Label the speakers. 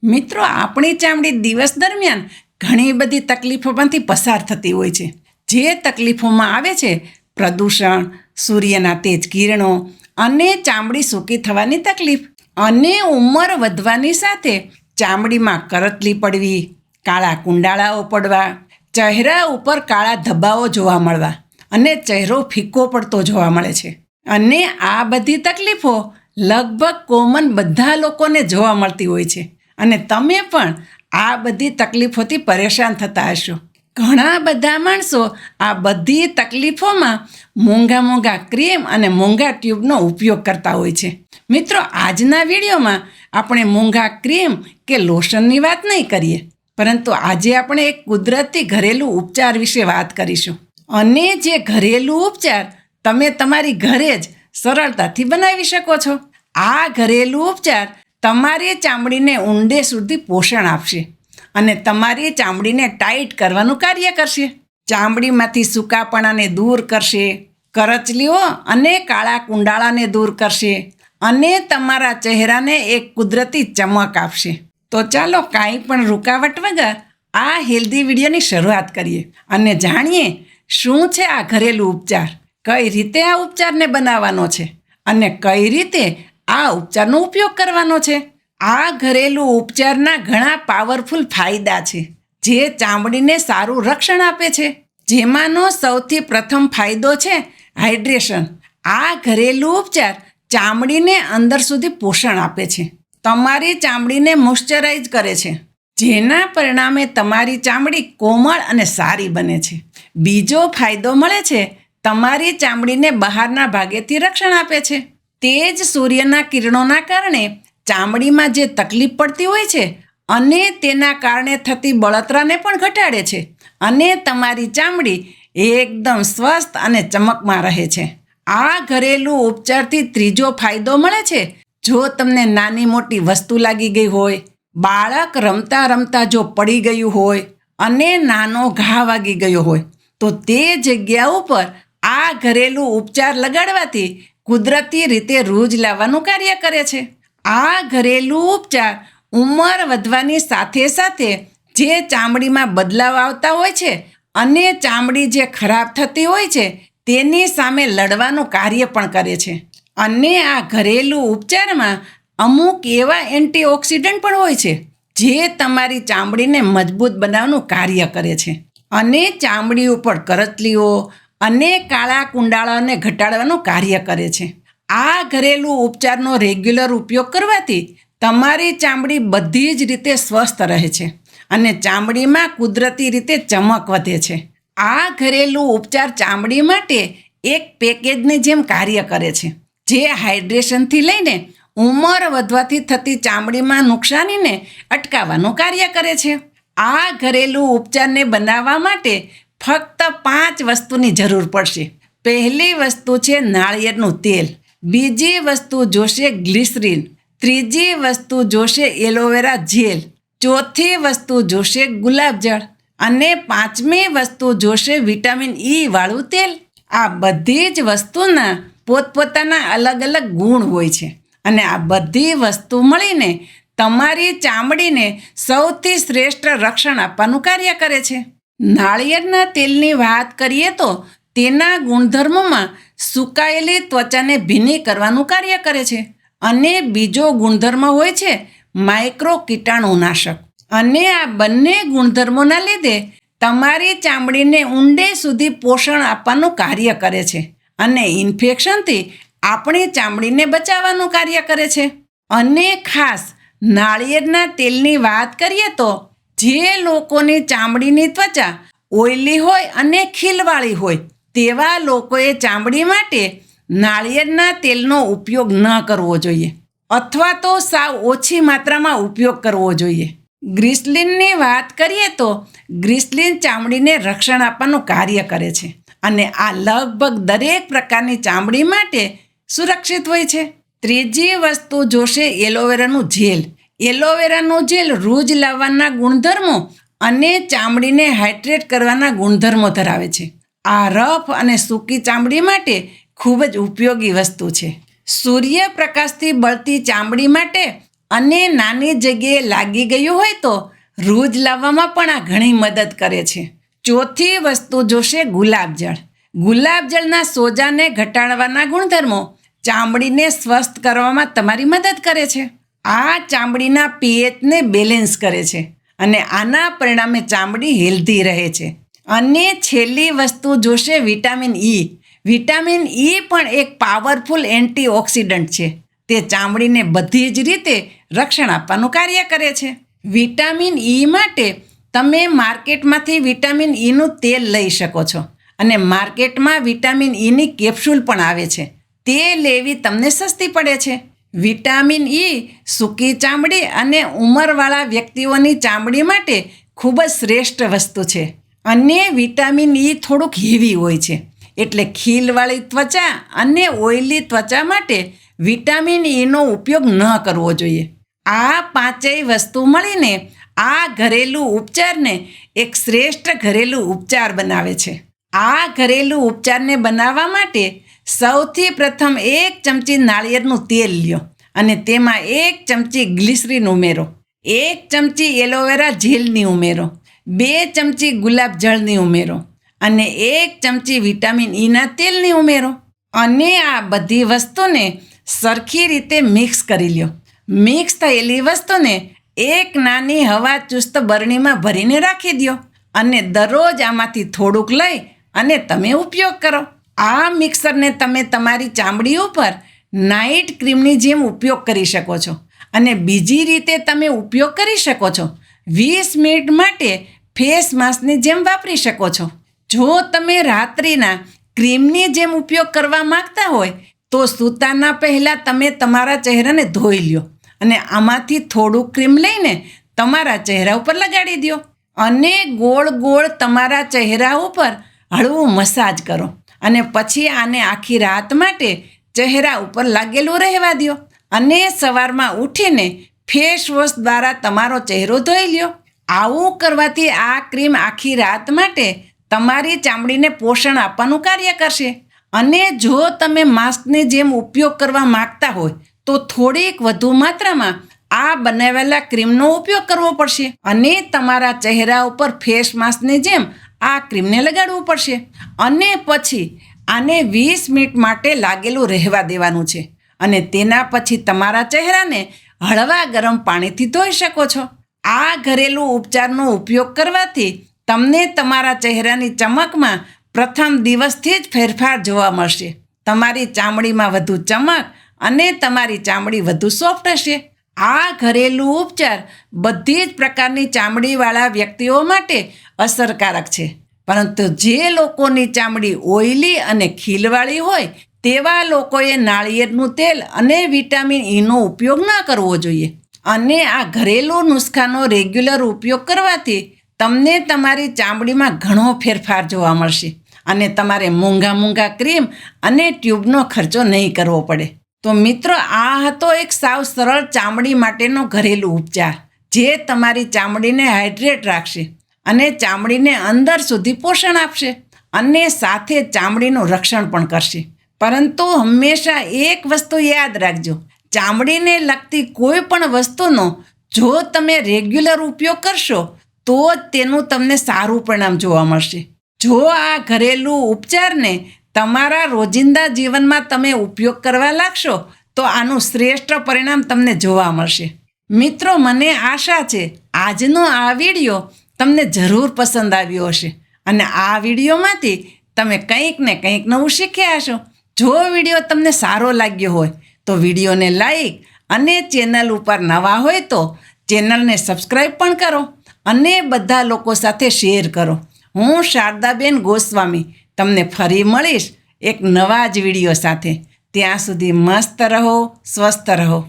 Speaker 1: મિત્રો, આપણી ચામડી દિવસ દરમિયાન ઘણી બધી તકલીફોમાંથી પસાર થતી હોય છે. જે તકલીફોમાં આવે છે પ્રદૂષણ, સૂર્યના તેજ કિરણો અને ચામડી સૂકી થવાની તકલીફ અને ઉંમર વધવાની સાથે ચામડીમાં કરચલી પડવી, કાળા કુંડાળાઓ પડવા, ચહેરા ઉપર કાળા ધબ્બાઓ જોવા મળવા અને ચહેરો ફીકો પડતો જોવા મળે છે. અને આ બધી તકલીફો લગભગ કોમન બધા લોકોને જોવા મળતી હોય છે. અને તમે પણ આ બધી તકલીફોથી પરેશાન થતા હશો. ઘણા બધા માણસો આ બધી તકલીફોમાં મોંઘા ક્રીમ અને મોંઘા ટ્યુબનો ઉપયોગ કરતા હોય છે. મિત્રો, આજના વિડીયોમાં આપણે મોંઘા ક્રીમ કે લોશનની વાત નહીં કરીએ, પરંતુ આજે આપણે એક કુદરતી ઘરેલું ઉપચાર વિશે વાત કરીશું. અને જે ઘરેલું ઉપચાર તમે તમારી ઘરે જ સરળતાથી બનાવી શકો છો. આ ઘરેલું ઉપચાર તમારી ચામડીને ઊંડે સુધી પોષણ આપશે અને તમારી ચામડીને ટાઈટ કરવાનું કાર્ય કરશે. ચામડીમાંથી સૂકાપણાને દૂર કરશે, કરચલીઓ અને કાળા કુંડાળાને દૂર કરશે અને તમારા ચહેરાને એક કુદરતી ચમક આપશે. તો ચાલો કાંઈ પણ રૂકાવટ વગર આ હેલ્ધી વિડીયોની શરૂઆત કરીએ અને જાણીએ શું છે આ ઘરેલું ઉપચાર, કઈ રીતે આ ઉપચારને બનાવવાનો છે અને કઈ રીતે આ ઉપચારનો ઉપયોગ કરવાનો છે. આ ઘરેલું ઉપચારના ઘણા પાવરફુલ ફાયદા છે જે ચામડીને સારું રક્ષણ આપે છે. જેમાંનો સૌથી પ્રથમ ફાયદો છે હાઇડ્રેશન. આ ઘરેલું ઉપચાર ચામડીને અંદર સુધી પોષણ આપે છે, તમારી ચામડીને મોઇશ્ચરાઇઝ કરે છે, જેના પરિણામે તમારી ચામડી કોમળ અને સારી બને છે. બીજો ફાયદો મળે છે તમારી ચામડીને બહારના ભાગેથી રક્ષણ આપે છે. તેજ સૂર્યના કિરણોના કારણે ચામડીમાં જે તકલીફ પડતી હોય છે અને તેના કારણે થતી બળતરાને પણ ઘટાડે છે અને તમારી ચામડી એકદમ સ્વસ્થ અને ચમકમાં રહે છે. આ ઘરેલું ઉપચારથી ત્રીજો ફાયદો મળે છે. જો તમને નાની મોટી વસ્તુ લાગી ગઈ હોય, બાળક રમતા રમતા જો પડી ગયું હોય અને નાનો ઘા વાગી ગયો હોય, તો તે જગ્યા ઉપર આ ઘરેલું ઉપચાર લગાડવાથી કુદરતી રીતે રૂજ લાવવાનું કાર્ય કરે છે. આ ઘરેલું ઉપચાર ઉંમર વધવાની સાથે સાથે જે ચામડીમાં બદલાવ આવતા હોય છે અને ચામડી જે ખરાબ થતી હોય છે તેની સામે લડવાનું કાર્ય પણ કરે છે. અને આ ઘરેલું ઉપચારમાં અમુક એવા એન્ટીઓક્સિડન્ટ પણ હોય છે જે તમારી ચામડીને મજબૂત બનાવવાનું કાર્ય કરે છે અને ચામડી ઉપર કરચલીઓ અને કાળા કુંડાળાને ઘટાડવાનું કાર્ય કરે છે. આ ઘરેલું ઉપચારનો રેગ્યુલર ઉપયોગ કરવાથી તમારી ચામડી બધી જ રીતે સ્વસ્થ રહે છે અને ચામડીમાં કુદરતી રીતે ચમક વધે છે. આ ઘરેલું ઉપચાર ચામડી માટે એક પેકેજની જેમ કાર્ય કરે છે, જે હાઇડ્રેશનથી લઈને ઉંમર વધવાથી થતી ચામડીમાં નુકસાનીને અટકાવવાનું કાર્ય કરે છે. આ ઘરેલું ઉપચારને બનાવવા માટે ફક્ત 5 વસ્તુની જરૂર પડશે. પહેલી વસ્તુ છે નાળિયેરનું તેલ, બીજી વસ્તુ જોશે ગ્લિસરીન, ત્રીજી વસ્તુ જોશે એલોવેરા જેલ, ચોથી વસ્તુ જોશે ગુલાબજળ અને પાંચમી વસ્તુ જોશે વિટામિન ઈ વાળું તેલ. આ બધી જ વસ્તુના પોતપોતાના અલગ અલગ ગુણ હોય છે અને આ બધી વસ્તુ મળીને તમારી ચામડીને સૌથી શ્રેષ્ઠ રક્ષણ આપવાનું કાર્ય કરે છે. નાળિયેરના તેલની વાત કરીએ તો તેના ગુણધર્મોમાં સુકાયેલી ત્વચાને ભીની કરવાનું કાર્ય કરે છે અને બીજો ગુણધર્મ હોય છે માઇક્રો કીટાણુનાશક. અને આ બંને ગુણધર્મોના લીધે તમારી ચામડીને ઊંડે સુધી પોષણ આપવાનું કાર્ય કરે છે અને ઇન્ફેક્શનથી આપણી ચામડીને બચાવવાનું કાર્ય કરે છે. અને ખાસ નાળિયેરના તેલની વાત કરીએ તો જે લોકોની ચામડીની ત્વચા ઓઇલી હોય અને ખીલવાળી હોય તેવા લોકોએ ચામડી માટે નાળિયેરના તેલનો ઉપયોગ ન કરવો જોઈએ અથવા તો સાવ ઓછી માત્રામાં ઉપયોગ કરવો જોઈએ. ગ્લિસરીનની વાત કરીએ તો ગ્લિસરીન ચામડીને રક્ષણ આપવાનું કાર્ય કરે છે અને આ લગભગ દરેક પ્રકારની ચામડી માટે સુરક્ષિત હોય છે. ત્રીજી વસ્તુ જોશે એલોવેરાનું જેલ. એલોવેરાનું જેલ રૂજ લાવવાના ગુણધર્મો અને ચામડીને હાઇડ્રેટ કરવાના ગુણધર્મો ધરાવે છે. આ રફ અને સૂકી ચામડી માટે ખૂબ જ ઉપયોગી વસ્તુ છે. સૂર્યપ્રકાશથી બળતી ચામડી માટે અને નાની જગ્યાએ લાગી ગયું હોય તો રૂજ લાવવામાં પણ આ ઘણી મદદ કરે છે. ચોથી વસ્તુ જોશે ગુલાબજળ. ગુલાબજળના સોજાને ઘટાડવાના ગુણધર્મો ચામડીને સ્વસ્થ કરવામાં તમારી મદદ કરે છે. આ ચામડીના પીએચને બેલેન્સ કરે છે અને આના પરિણામે ચામડી હેલ્ધી રહે છે. અને છેલ્લી વસ્તુ જોશે વિટામિન ઈ. વિટામિન ઈ પણ એક પાવરફુલ એન્ટીઓક્સિડન્ટ છે. તે ચામડીને બધી જ રીતે રક્ષણ આપવાનું કાર્ય કરે છે. વિટામિન ઈ માટે તમે માર્કેટમાંથી વિટામિન ઈનું તેલ લઈ શકો છો અને માર્કેટમાં વિટામિન ઈની કેપ્સ્યુલ પણ આવે છે. તે લેવી તમને સસ્તી પડે છે. વિટામિન ઈ સૂકી ચામડી અને ઉંમરવાળા વ્યક્તિઓની ચામડી માટે ખૂબ જ શ્રેષ્ઠ વસ્તુ છે. અને વિટામિન ઈ થોડુંક હેવી હોય છે, એટલે ખીલવાળી ત્વચા અને ઓઇલી ત્વચા માટે વિટામિન ઈનો ઉપયોગ ન કરવો જોઈએ. આ પાંચેય વસ્તુ મળીને આ ઘરેલું ઉપચારને એક શ્રેષ્ઠ ઘરેલું ઉપચાર બનાવે છે. આ ઘરેલું ઉપચારને બનાવવા માટે સૌથી પ્રથમ 1 ચમચી નાળિયેરનું તેલ લ્યો અને તેમાં 1 ચમચી ગ્લિસરીન ઉમેરો, 1 ચમચી એલોવેરા જેલની ઉમેરો, 2 ચમચી ગુલાબ જળની ઉમેરો અને 1 ચમચી વિટામિન ઈના તેલની ઉમેરો. અને આ બધી વસ્તુને સરખી રીતે મિક્સ કરી લ્યો. મિક્સ થયેલી વસ્તુને એક નાની હવા ચુસ્ત બરણીમાં ભરીને રાખી દો અને દરરોજ આમાંથી થોડુંક લઈ અને તમે ઉપયોગ કરો. આ મિક્સરને તમે તમારી ચામડી ઉપર નાઇટ ક્રીમની જેમ ઉપયોગ કરી શકો છો અને બીજી રીતે તમે ઉપયોગ કરી શકો છો. 20 મિનિટ માટે ફેસ માસ્કની જેમ વાપરી શકો છો. જો તમે રાત્રિના ક્રીમની જેમ ઉપયોગ કરવા માંગતા હોય તો સૂતાના પહેલાં તમે તમારા ચહેરાને ધોઈ લ્યો અને આમાંથી થોડું ક્રીમ લઈને તમારા ચહેરા ઉપર લગાડી દો અને ગોળ ગોળ તમારા ચહેરા ઉપર હળવું મસાજ કરો અને પછી આને આખી રાત માટે ચહેરા ઉપર લાગેલું રહેવા દો અને સવારમાં ઉઠીને ફેસ વોશ દ્વારા તમારો ચહેરો ધોઈ લ્યો. આવું કરવાથી આ ક્રીમ આખી રાત માટે તમારી ચામડીને પોષણ આપવાનું કાર્ય કરશે. અને જો તમે માસ્કની જેમ ઉપયોગ કરવા માગતા હોય તો થોડીક વધુ માત્રામાં આ બનાવેલા ક્રીમનો ઉપયોગ કરવો પડશે અને તમારા ચહેરા ઉપર ફેસ માસ્કની જેમ આ ક્રીમને લગાડવું પડશે અને પછી આને 20 મિનિટ માટે લાગેલું રહેવા દેવાનું છે અને તેના પછી તમારા ચહેરાને હળવા ગરમ પાણીથી ધોઈ શકો છો. આ ઘરેલું ઉપચારનો ઉપયોગ કરવાથી તમને તમારા ચહેરાની ચમકમાં પ્રથમ દિવસથી જ ફેરફાર જોવા મળશે. તમારી ચામડીમાં વધુ ચમક અને તમારી ચામડી વધુ સોફ્ટ હશે. આ ઘરેલું ઉપચાર બધી જ પ્રકારની ચામડીવાળા વ્યક્તિઓ માટે અસરકારક છે, પરંતુ જે લોકોની ચામડી ઓઇલી અને ખીલવાળી હોય તેવા લોકોએ નાળિયેરનું તેલ અને વિટામિન ઈનો ઉપયોગ ન કરવો જોઈએ. અને આ ઘરેલું નુસ્ખાનો રેગ્યુલર ઉપયોગ કરવાથી તમને તમારી ચામડીમાં ઘણો ફેરફાર જોવા મળશે અને તમારે મોંઘા ક્રીમ અને ટ્યુબનો ખર્ચો નહીં કરવો પડે. તો મિત્રો, આ હતો એક સાવ સરળ ચામડી માટેનો ઘરેલું ઉપચાર જે તમારી ચામડીને હાઇડ્રેટ રાખશે અને ચામડીને અંદર સુધી પોષણ આપશે અને સાથે ચામડીનું રક્ષણ પણ કરશે. પરંતુ હંમેશા એક વસ્તુ યાદ રાખજો, ચામડીને લગતી કોઈ પણ વસ્તુનો જો તમે રેગ્યુલર ઉપયોગ કરશો તો જ તેનું તમને સારું પરિણામ જોવા મળશે. જો આ ઘરેલું ઉપચારને તમારા રોજિંદા જીવનમાં તમે ઉપયોગ કરવા લાગશો તો આનું શ્રેષ્ઠ પરિણામ તમને જોવા મળશે. મિત્રો, મને આશા છે આજનો આ વિડીયો તમને જરૂર પસંદ આવ્યો હશે અને આ વિડીયોમાંથી તમે કંઈક ને કંઈક નવું શીખ્યા હશો. જો વિડીયો તમને સારો લાગ્યો હોય તો વિડીયોને લાઈક અને ચેનલ ઉપર નવા હોય તો ચેનલને સબસ્ક્રાઈબ પણ કરો અને બધા લોકો સાથે શેર કરો. હું શારદાબેન ગોસ્વામી તમને ફરી મળીશ એક નવા જ વિડીયો સાથે. ત્યાં સુધી મસ્ત રહો, સ્વસ્થ રહો.